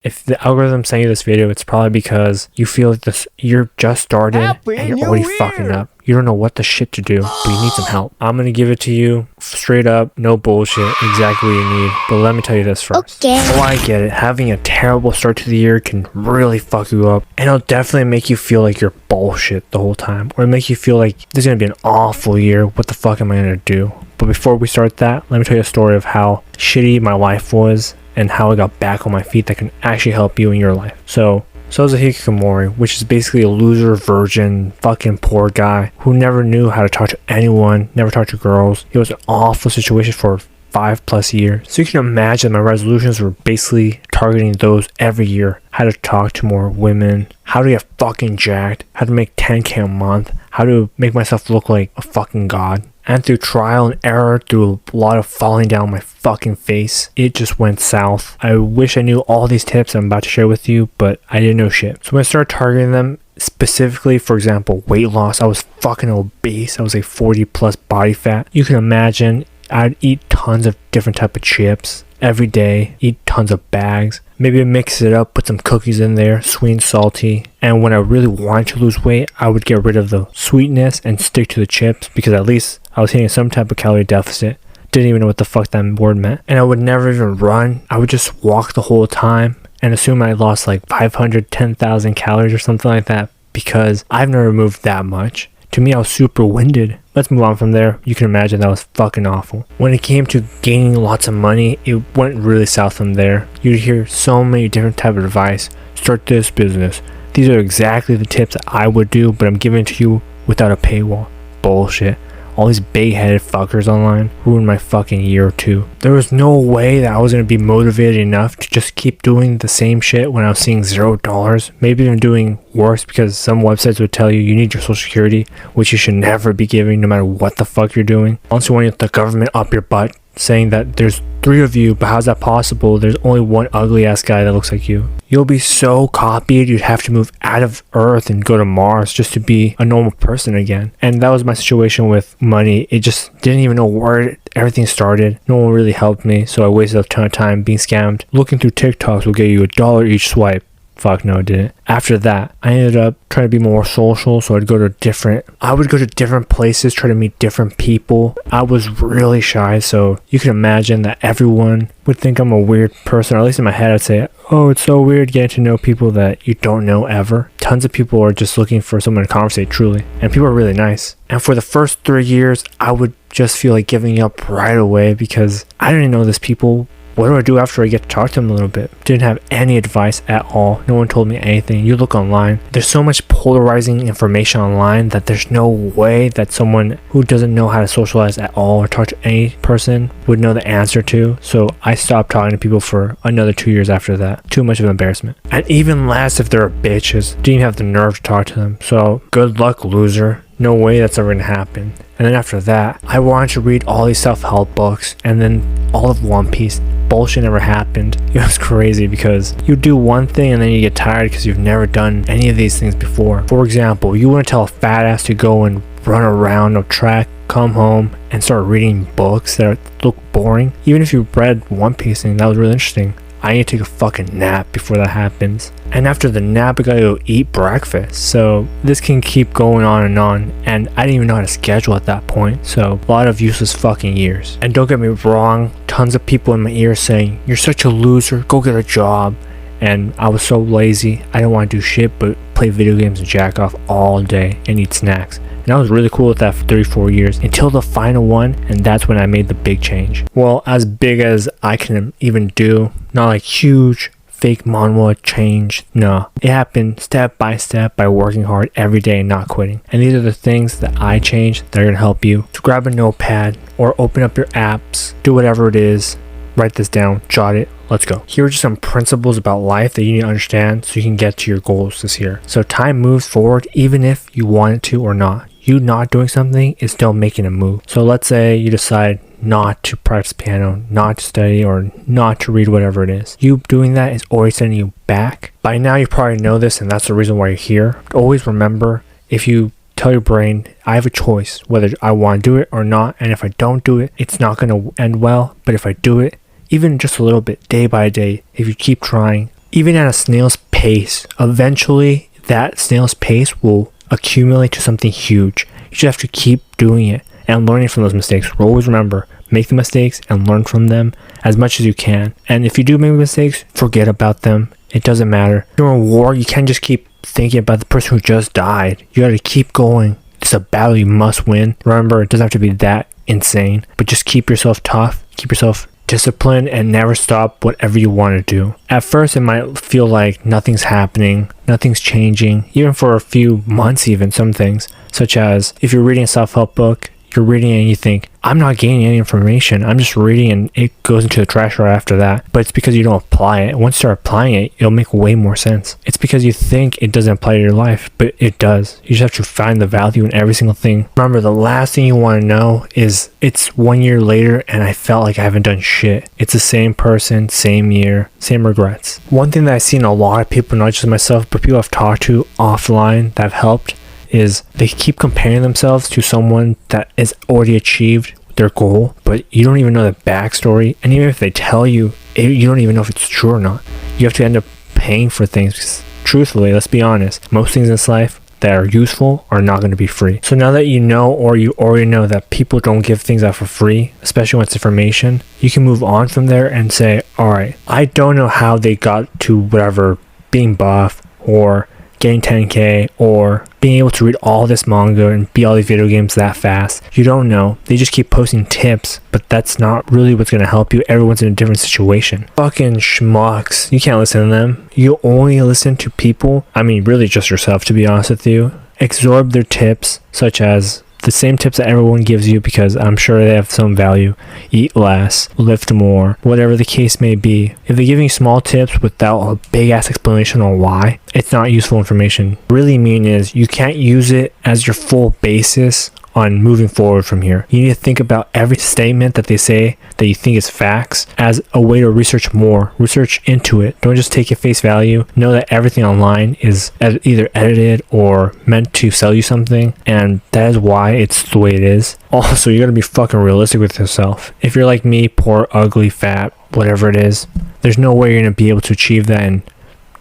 If the algorithm sent you this video, it's probably because you feel like you're just started and you're already fucking up. You don't know what the shit to do, but you need some help. I'm gonna give it to you straight up, no bullshit, exactly what you need. But let me tell you this first. Okay. Oh, I get it. Having a terrible start to the year can really fuck you up, and it'll definitely make you feel like you're bullshit the whole time, or make you feel like this is gonna be an awful year. What the fuck am I gonna do? But before we start that, let me tell you a story of how shitty my life was and how I got back on my feet that can actually help you in your life. So I was a hikikomori, which is basically a loser, virgin, fucking poor guy who never knew how to talk to anyone, never talked to girls. It was an awful situation for 5+ years. So you can imagine my resolutions were basically targeting those every year. How to talk to more women, how to get fucking jacked, how to make 10K a month, how to make myself look like a fucking god. And through trial and error, through a lot of falling down my fucking face, it just went south. I wish I knew all these tips I'm about to share with you, but I didn't know shit. So when I started targeting them, specifically, for example, weight loss, I was fucking obese. I was like 40+ body fat. You can imagine I'd eat tons of different type of chips every day, eat tons of bags, maybe mix it up, put some cookies in there, sweet and salty. And when I really wanted to lose weight, I would get rid of the sweetness and stick to the chips, because at least I was hitting some type of calorie deficit. Didn't even know what the fuck that word meant. And I would never even run. I would just walk the whole time and assume I lost like 510,000 calories or something like that, because I've never moved that much. To me, I was super winded. Let's move on from there. You can imagine that was fucking awful. When it came to gaining lots of money, it went really south from there. You'd hear so many different type of advice. Start this business. These are exactly the tips that I would do, but I'm giving it to you without a paywall. Bullshit. All these big-headed fuckers online ruined my fucking year or two. There was no way that I was going to be motivated enough to just keep doing the same shit when I was seeing $0. Maybe even doing worse, because some websites would tell you need your social security, which you should never be giving no matter what the fuck you're doing. Also, when the government up your butt saying that there's 3 of you, but how's that possible? There's only one ugly ass guy that looks like you. You'll be so copied, you'd have to move out of Earth and go to Mars just to be a normal person again. And that was my situation with money. It just didn't even know where everything started. No one really helped me, so I wasted a ton of time being scammed. Looking through TikToks will get you $1 each swipe. Fuck no, it didn't. After that, I ended up trying to be more social, so I would go to different places, try to meet different people. I was really shy, so you can imagine that everyone would think I'm a weird person, or at least in my head I'd say, oh, it's so weird getting to know people that you don't know ever. Tons of people are just looking for someone to conversate, truly, and people are really nice. And for the first 3 years, I would just feel like giving up right away, because I didn't know these people. What do I do after I get to talk to them a little bit? Didn't have any advice at all. No one told me anything. You look online, there's so much polarizing information online that there's no way that someone who doesn't know how to socialize at all or talk to any person would know the answer to. So I stopped talking to people for another 2 years after that. Too much of an embarrassment. And even less if they're bitches. Didn't even have the nerve to talk to them. So good luck, loser. No way that's ever gonna happen. And then after that, I wanted to read all these self-help books, and then all of One Piece. Bullshit never happened. It was crazy, because you do one thing and then you get tired because you've never done any of these things before. For example, you want to tell a fat ass to go and run around a track, come home and start reading books that look boring. Even if you read One Piece and that was really interesting, I need to take a fucking nap before that happens. And after the nap, I gotta go eat breakfast. So this can keep going on. And I didn't even know how to schedule at that point. So a lot of useless fucking years. And don't get me wrong, tons of people in my ear saying, you're such a loser, go get a job. And I was so lazy, I didn't want to do shit but play video games and jack off all day and eat snacks. And I was really cool with that for 34 years until the final one, and that's when I made the big change. Well, as big as I can even do, not like huge fake manhwa change. No, it happened step by step by working hard every day and not quitting. And these are the things that I changed that are gonna help you. So grab a notepad or open up your apps, do whatever it is, write this down, jot it. Let's go. Here are just some principles about life that you need to understand so you can get to your goals this year. So time moves forward even if you want it to or not. You not doing something is still making a move. So let's say you decide not to practice piano, not to study, or not to read, whatever it is. You doing that is always sending you back. By now you probably know this, and that's the reason why you're here. But always remember, if you tell your brain, I have a choice whether I want to do it or not, and if I don't do it, it's not going to end well. But if I do it, even just a little bit, day by day, if you keep trying, even at a snail's pace, eventually that snail's pace will accumulate to something huge. You just have to keep doing it and learning from those mistakes. Always remember, make the mistakes and learn from them as much as you can. And if you do make mistakes, forget about them. It doesn't matter. During a war, you can't just keep thinking about the person who just died. You gotta keep going. It's a battle you must win. Remember, it doesn't have to be that insane, but just keep yourself tough, keep yourself disciplined, and never stop whatever you want to do. At first, it might feel like nothing's happening, nothing's changing, even for a few months even, some things, such as if you're reading a self-help book, you're reading it and you think, I'm not gaining any information. I'm just reading and it goes into the trash right after that. But it's because you don't apply it. Once you start applying it, it'll make way more sense. It's because you think it doesn't apply to your life, but it does. You just have to find the value in every single thing. Remember, the last thing you want to know is it's 1 year later and I felt like I haven't done shit. It's the same person, same year, same regrets. One thing that I've seen a lot of people, not just myself, but people I've talked to offline that have helped, is they keep comparing themselves to someone that has already achieved their goal, but you don't even know the backstory. And even if they tell you, you don't even know if it's true or not. You have to end up paying for things because, truthfully, let's be honest, most things in this life that are useful are not going to be free. So now that you know, or you already know, that people don't give things out for free, especially when it's information, you can move on from there and say, all right, I don't know how they got to whatever, being buff or getting 10k or being able to read all this manga and beat all these video games that fast. You don't know. They just keep posting tips, but that's not really what's going to help you. Everyone's in a different situation. Fucking schmucks. You can't listen to them. You only listen to people, I mean really just yourself, to be honest with you. Absorb their tips, such as the same tips that everyone gives you, because I'm sure they have some value. Eat less, lift more, whatever the case may be. If they're giving you small tips without a big ass explanation on why, it's not useful information. Really mean is you can't use it as your full basis on moving forward from here. You need to think about every statement that they say that you think is facts as a way to research more. Research into it. Don't just take it face value. Know that everything online is either edited or meant to sell you something, and that is why it's the way it is. Also, you gotta be fucking realistic with yourself. If you're like me, poor, ugly, fat, whatever it is, there's no way you're gonna be able to achieve that in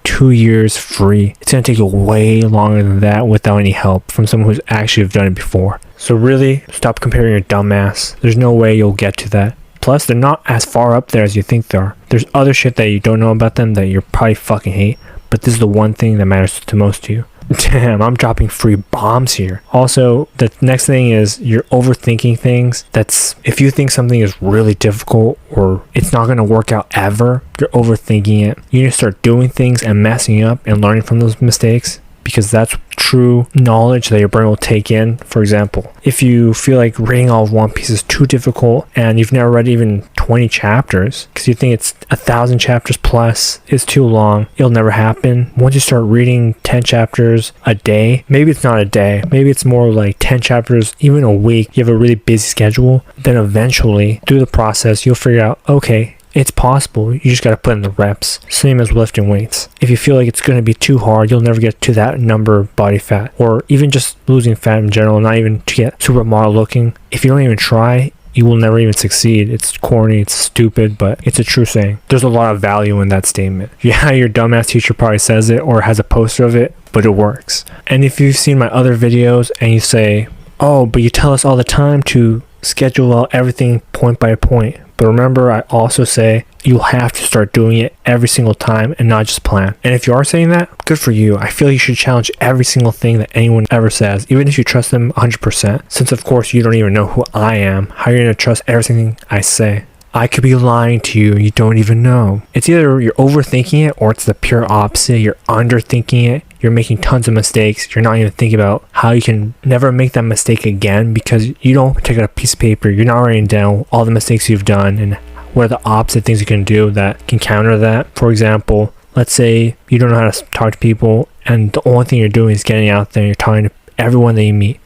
2 years free. It's gonna take you way longer than that without any help from someone who's actually have done it before. So really, stop comparing your dumbass. There's no way you'll get to that. Plus, they're not as far up there as you think they are. There's other shit that you don't know about them that you probably fucking hate, but this is the one thing that matters the most to you. Damn, I'm dropping free bombs here. Also, the next thing is you're overthinking things. That's if you think something is really difficult or it's not going to work out ever, you're overthinking it. You need to start doing things and messing up and learning from those mistakes, because that's true knowledge that your brain will take in. For example, if you feel like reading all of One Piece is too difficult and you've never read even 20 chapters because you think it's 1,000 chapters plus is too long, it'll never happen. Once you start reading 10 chapters a day, maybe it's not a day, maybe it's more like 10 chapters even a week, you have a really busy schedule, then eventually through the process you'll figure out, okay, it's possible. You just got to put in the reps. Same as lifting weights. If you feel like it's going to be too hard, you'll never get to that number of body fat, or even just losing fat in general, not even to get supermodel looking. If you don't even try, you will never even succeed. It's corny, it's stupid, but it's a true saying. There's a lot of value in that statement. Yeah, your dumbass teacher probably says it or has a poster of it, but it works. And if you've seen my other videos and you say, oh, but you tell us all the time to schedule out everything point by point. But remember, I also say you'll have to start doing it every single time and not just plan. And if you are saying that, good for you. I feel you should challenge every single thing that anyone ever says, even if you trust them 100%. Since of course you don't even know who I am, how are you going to trust everything I say? I could be lying to you, you don't even know. It's either you're overthinking it or it's the pure opposite. You're underthinking it. You're making tons of mistakes. You're not even thinking about how you can never make that mistake again, because you don't take out a piece of paper. You're not writing down all the mistakes you've done and what are the opposite things you can do that can counter that. For example, let's say you don't know how to talk to people and the only thing you're doing is getting out there and you're talking to everyone that you meet.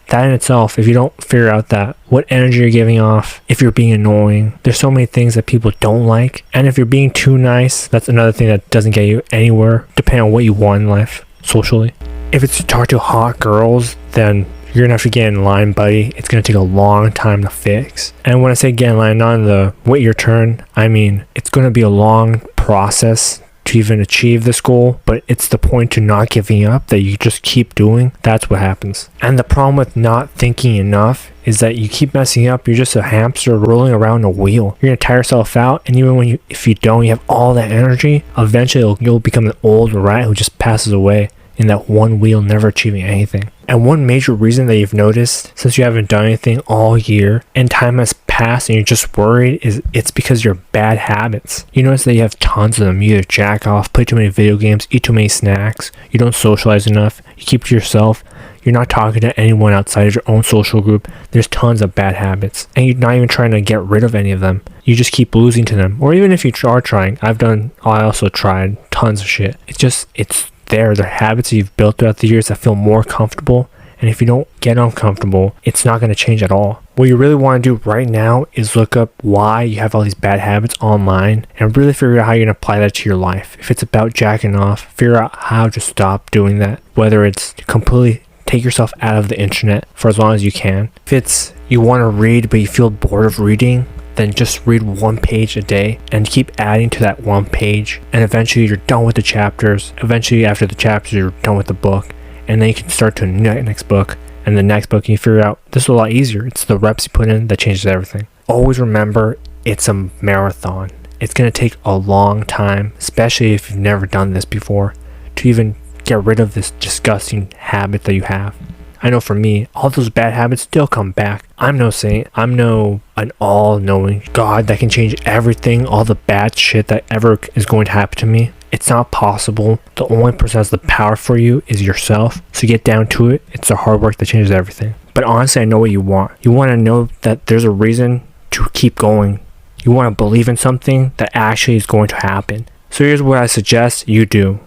That in itself, if you don't figure out that, what energy you're giving off, if you're being annoying, there's so many things that people don't like. And if you're being too nice, that's another thing that doesn't get you anywhere, depending on what you want in life, socially. If it's to talk to hot girls, then you're gonna have to get in line, buddy. It's gonna take a long time to fix. And when I say get in line, not in the wait your turn, I mean it's gonna be a long process to even achieve this goal, but it's the point to not giving up that you just keep doing. That's what happens. And the problem with not thinking enough is that you keep messing up. You're just a hamster rolling around a wheel. You're gonna tire yourself out, and even if you don't, you have all that energy, eventually you'll become an old rat who just passes away in that one wheel, never achieving anything. And one major reason that you've noticed since you haven't done anything all year and time has passed and you're just worried is it's because of your bad habits. You notice that you have tons of them. You either jack off, play too many video games, eat too many snacks, you don't socialize enough, you keep to yourself, you're not talking to anyone outside of your own social group. There's tons of bad habits and you're not even trying to get rid of any of them. You just keep losing to them. Or even if you are trying, I also tried tons of shit. It's there. They're habits that you've built throughout the years that feel more comfortable, and if you don't get uncomfortable, it's not going to change at all. What you really want to do right now is look up why you have all these bad habits online and really figure out how you're going to apply that to your life. If it's about jacking off, figure out how to stop doing that, whether it's completely take yourself out of the internet for as long as you can. If it's you want to read but you feel bored of reading, then just read one page a day and keep adding to that one page, and eventually you're done with the chapters. Eventually after the chapters you're done with the book, and then you can start to the next book and the next book, and you figure out this is a lot easier. It's the reps you put in that changes everything. Always remember, it's a marathon. It's going to take a long time, especially if you've never done this before, to even get rid of this disgusting habit that you have. I know for me, all those bad habits still come back. I'm no saint. I'm no an all-knowing God that can change everything, all the bad shit that ever is going to happen to me. It's not possible. The only person that has the power for you is yourself. So get down to it. It's the hard work that changes everything. But honestly, I know what you want. You want to know that there's a reason to keep going. You want to believe in something that actually is going to happen. So here's what I suggest you do.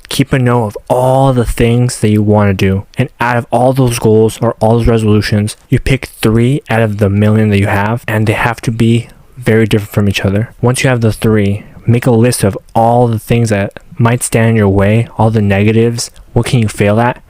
Keep a note of all the things that you want to do, and out of all those goals or all those resolutions, you pick 3 out of the million that you have, and they have to be very different from each other. Once you have the 3, make a list of all the things that might stand in your way, all the negatives, what can you fail at,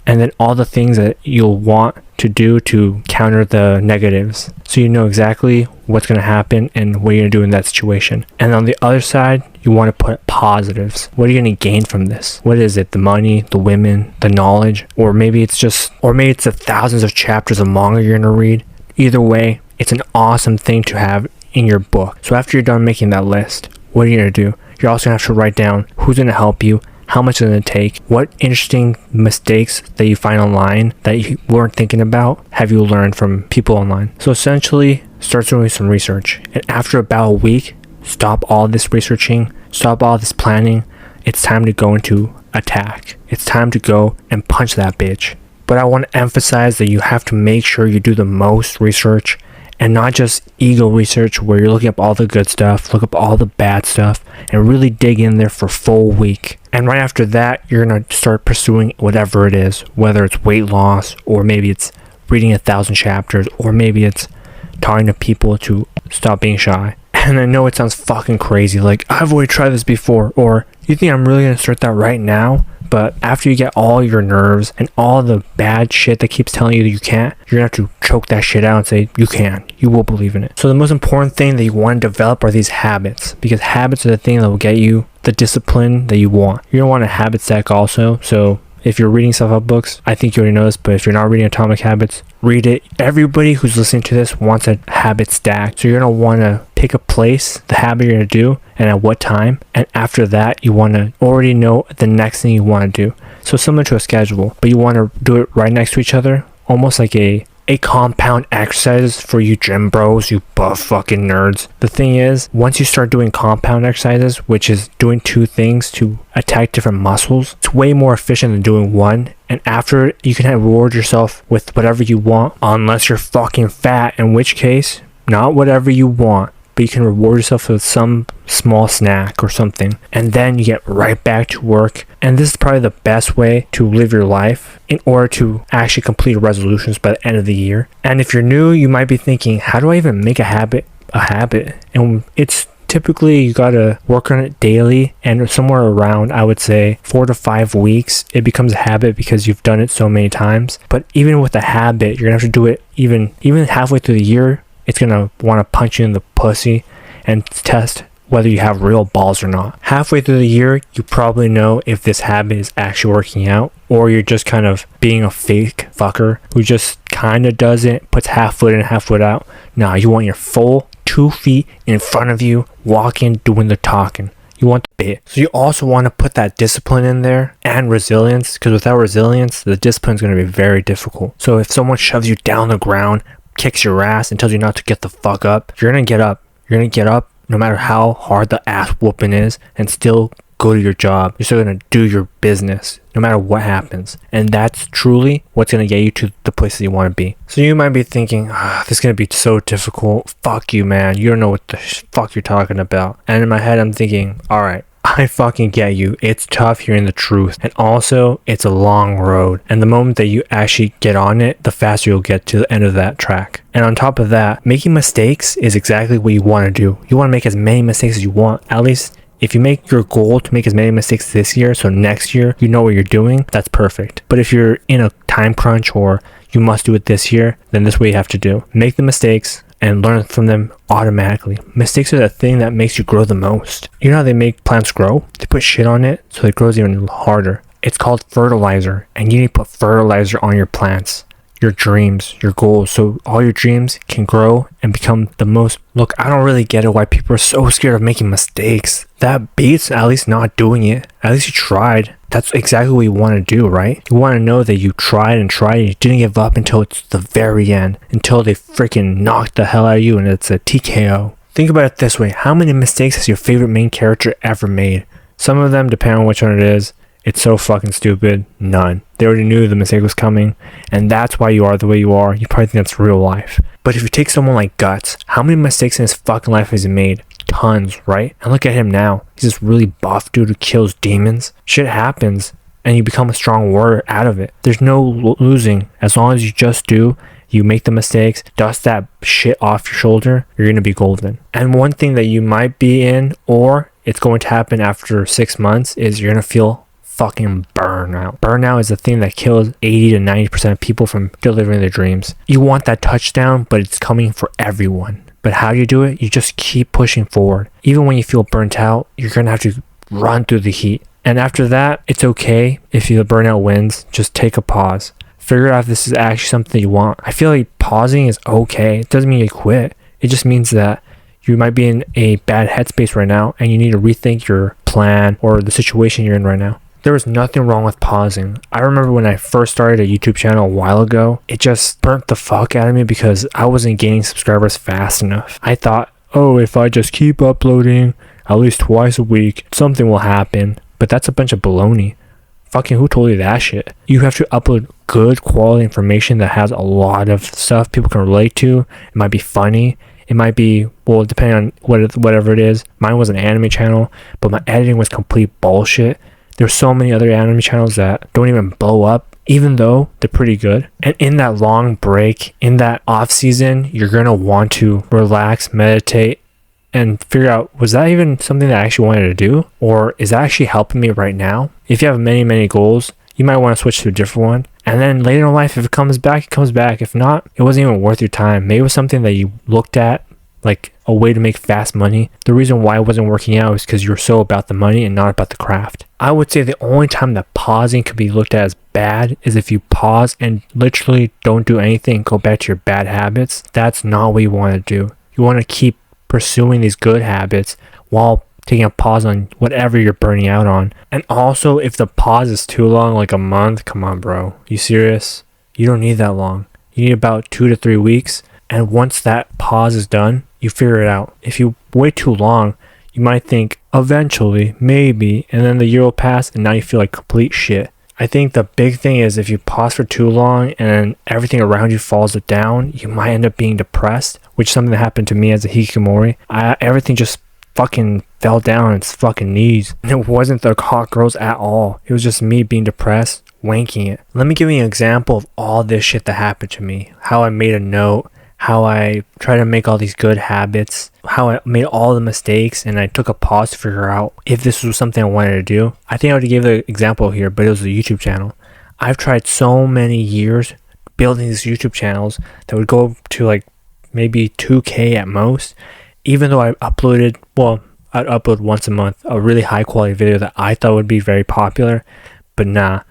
and then all the things that you'll want to do to counter the negatives, so you know exactly what's going to happen and what you're going to do in that situation. And on the other side, you want to put positives. What are you going to gain from this? What is it? The money, the women, the knowledge, or maybe it's the thousands of chapters of manga you're going to read. Either way, it's an awesome thing to have in your book. So after you're done making that list, what are you going to do? You're also going to have to write down who's going to help you, how much it's going to take, what interesting mistakes that you find online that you weren't thinking about have you learned from people online. So essentially, start doing some research. And after about a week, stop all this researching, stop all this planning. It's time to go into attack. It's time to go and punch that bitch. But I want to emphasize that you have to make sure you do the most research, and not just ego research where you're looking up all the good stuff, look up all the bad stuff, and really dig in there for a full week. And right after that, you're going to start pursuing whatever it is, whether it's weight loss, or maybe it's reading 1,000 chapters, or maybe it's talking to people to stop being shy. And I know it sounds fucking crazy, like, I've already tried this before, or you think I'm really going to start that right now? But after you get all your nerves and all the bad shit that keeps telling you that you can't, you're going to have to choke that shit out and say, you can. You will believe in it. So the most important thing that you want to develop are these habits, because habits are the thing that will get you the discipline that you want. You're going to want a habit stack also. So if you're reading self-help books, I think you already know this, but if you're not reading Atomic Habits, read it. Everybody who's listening to this wants a habit stack. So you're going to want to pick a place, the habit you're going to do, and at what time. And after that, you want to already know the next thing you want to do. So similar to a schedule, but you want to do it right next to each other, almost like a compound exercise for you gym bros, you buff fucking nerds. The thing is, once you start doing compound exercises, which is doing 2 things to attack different muscles, it's way more efficient than doing one. And after it, you can reward yourself with whatever you want, unless you're fucking fat, in which case, not whatever you want, but you can reward yourself with some small snack or something, and then you get right back to work. And this is probably the best way to live your life in order to actually complete resolutions by the end of the year. And if you're new, you might be thinking, how do I even make a habit? And it's typically you gotta work on it daily, and somewhere around, I would say, 4 to 5 weeks, it becomes a habit because you've done it so many times. But even with a habit, you're gonna have to do it even halfway through the year. It's gonna want to punch you in the pussy and test whether you have real balls or not. Halfway through the year, you probably know if this habit is actually working out, or you're just kind of being a fake fucker who just kind of does it, puts half foot in, half foot out. Nah, you want your full 2 feet in front of you, walking, doing the talking. You want the bit. So you also want to put that discipline in there and resilience, because without resilience, the discipline is going to be very difficult. So if someone shoves you down the ground, kicks your ass, and tells you not to get the fuck up, you're going to get up. You're going to get up no matter how hard the ass whooping is, and still go to your job. You're still going to do your business no matter what happens. And that's truly what's going to get you to the places you want to be. So you might be thinking, this is going to be so difficult. Fuck you, man. You don't know what the fuck you're talking about. And in my head, I'm thinking, all right, I fucking get you. It's tough hearing the truth. And also, it's a long road. And the moment that you actually get on it, the faster you'll get to the end of that track. And on top of that, making mistakes is exactly what you want to do. You want to make as many mistakes as you want. At least if you make your goal to make as many mistakes this year, so next year you know what you're doing, that's perfect. But if you're in a time crunch or you must do it this year, then this is what you have to do. Make the mistakes and learn from them automatically. Mistakes are the thing that makes you grow the most. You know how they make plants grow? They put shit on it so it grows even harder. It's called fertilizer, and you need to put fertilizer on your plants, your dreams, your goals, so all your dreams can grow and become the most. Look, I don't really get it why people are so scared of making mistakes. That beats at least not doing it. At least you tried. That's exactly what you want to do, right? You want to know that you tried and tried and you didn't give up until it's the very end, until they freaking knock the hell out of you and it's a TKO. Think about it this way. How many mistakes has your favorite main character ever made? Some of them, depending on which one it is, it's so fucking stupid. None. They already knew the mistake was coming, and that's why you are the way you are. You probably think that's real life. But if you take someone like Guts, how many mistakes in his fucking life has he made? Tons, right? And look at him now. He's this really buff dude who kills demons. Shit happens, and you become a strong warrior out of it. There's no losing. As long as you just do, you make the mistakes, dust that shit off your shoulder, you're going to be golden. And one thing that you might be in, or it's going to happen after 6 months, is you're going to feel fucking burnout. Burnout is the thing that kills 80 to 90% of people from delivering their dreams. You want that touchdown, but it's coming for everyone. But how do you do it? You just keep pushing forward. Even when you feel burnt out, you're going to have to run through the heat. And after that, it's okay if the burnout wins. Just take a pause. Figure out if this is actually something you want. I feel like pausing is okay. It doesn't mean you quit. It just means that you might be in a bad headspace right now and you need to rethink your plan or the situation you're in right now. There was nothing wrong with pausing. I remember when I first started a YouTube channel a while ago, it just burnt the fuck out of me because I wasn't gaining subscribers fast enough. I thought, oh, if I just keep uploading at least twice a week, something will happen. But that's a bunch of baloney. Fucking who told you that shit? You have to upload good quality information that has a lot of stuff people can relate to. It might be funny. It might be, well, depending on whatever it is. Mine was an anime channel, but my editing was complete bullshit. There's so many other anime channels that don't even blow up, even though they're pretty good. And in that long break, in that off season, you're going to want to relax, meditate, and figure out, was that even something that I actually wanted to do? Or is that actually helping me right now? If you have many, many goals, you might want to switch to a different one. And then later in life, if it comes back, it comes back. If not, it wasn't even worth your time. Maybe it was something that you looked at, like a way to make fast money. The reason why it wasn't working out is because you're so about the money and not about the craft. I would say the only time that pausing could be looked at as bad is if you pause and literally don't do anything, go back to your bad habits. That's not what you want to do. You want to keep pursuing these good habits while taking a pause on whatever you're burning out on. And also, if the pause is too long, like a month, come on, bro. You serious? You don't need that long. You need about 2 to 3 weeks. And once that pause is done, you figure it out. If you wait too long, you might think, eventually, maybe, and then the year will pass and now you feel like complete shit. I think the big thing is if you pause for too long and everything around you falls down, you might end up being depressed, which is something that happened to me as a hikikomori. Everything just fucking fell down on its fucking knees. And it wasn't the hot girls at all. It was just me being depressed, wanking it. Let me give you an example of all this shit that happened to me. How I made a note, how I tried to make all these good habits, how I made all the mistakes, and I took a pause to figure out if this was something I wanted to do. I think I would give the example here, but it was a YouTube channel. I've tried so many years building these YouTube channels that would go to like maybe 2K at most, even though I uploaded, well, I'd upload once a month a really high quality video that I thought would be very popular, but nah,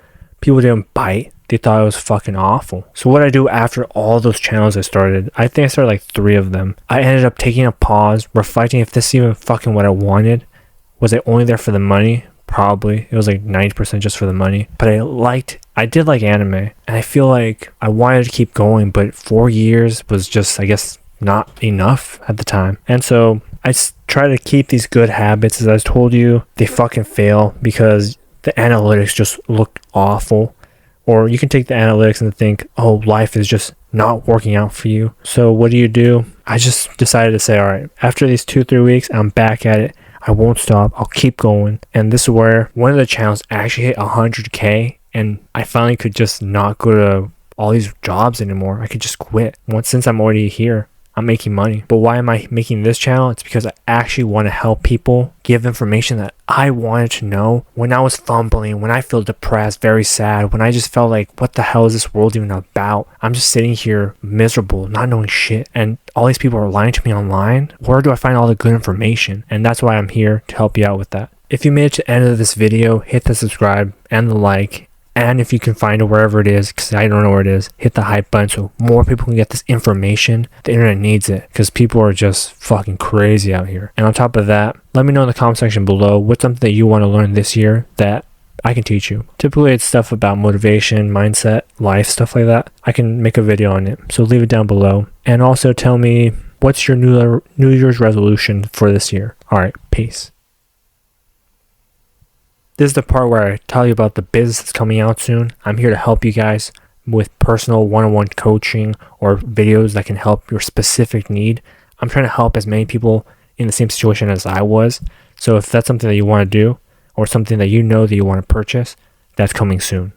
people didn't bite. They thought it was fucking awful. So what I do after all those channels I started, I think I started like 3 of them. I ended up taking a pause, reflecting if this is even fucking what I wanted. Was I only there for the money? Probably. It was like 90% just for the money. But I did like anime, and I feel like I wanted to keep going, but 4 years was just, I guess, not enough at the time. And so I try to keep these good habits. As I told you, they fucking fail because the analytics just look awful. Or you can take the analytics and think, oh, life is just not working out for you. So what do? I just decided to say, all right, after these 2-3 weeks, I'm back at it. I won't stop. I'll keep going. And this is where one of the channels actually hit 100K. And I finally could just not go to all these jobs anymore. I could just quit. Since I'm already here, I'm making money. But why am I making this channel? It's because I actually want to help people, give information that I wanted to know when I was fumbling, when I feel depressed, very sad, when I just felt like, what the hell is this world even about? I'm just sitting here miserable, not knowing shit. And all these people are lying to me online. Where do I find all the good information? And that's why I'm here to help you out with that. If you made it to the end of this video, hit the subscribe and the like. And if you can find it wherever it is, because I don't know where it is, hit the hype button so more people can get this information. The internet needs it because people are just fucking crazy out here. And on top of that, let me know in the comment section below what's something that you want to learn this year that I can teach you. Typically it's stuff about motivation, mindset, life, stuff like that. I can make a video on it. So leave it down below. And also tell me what's your New Year's resolution for this year. All right, peace. This is the part where I tell you about the business that's coming out soon. I'm here to help you guys with personal one-on-one coaching or videos that can help your specific need. I'm trying to help as many people in the same situation as I was. So if that's something that you want to do or something that you know that you want to purchase, that's coming soon.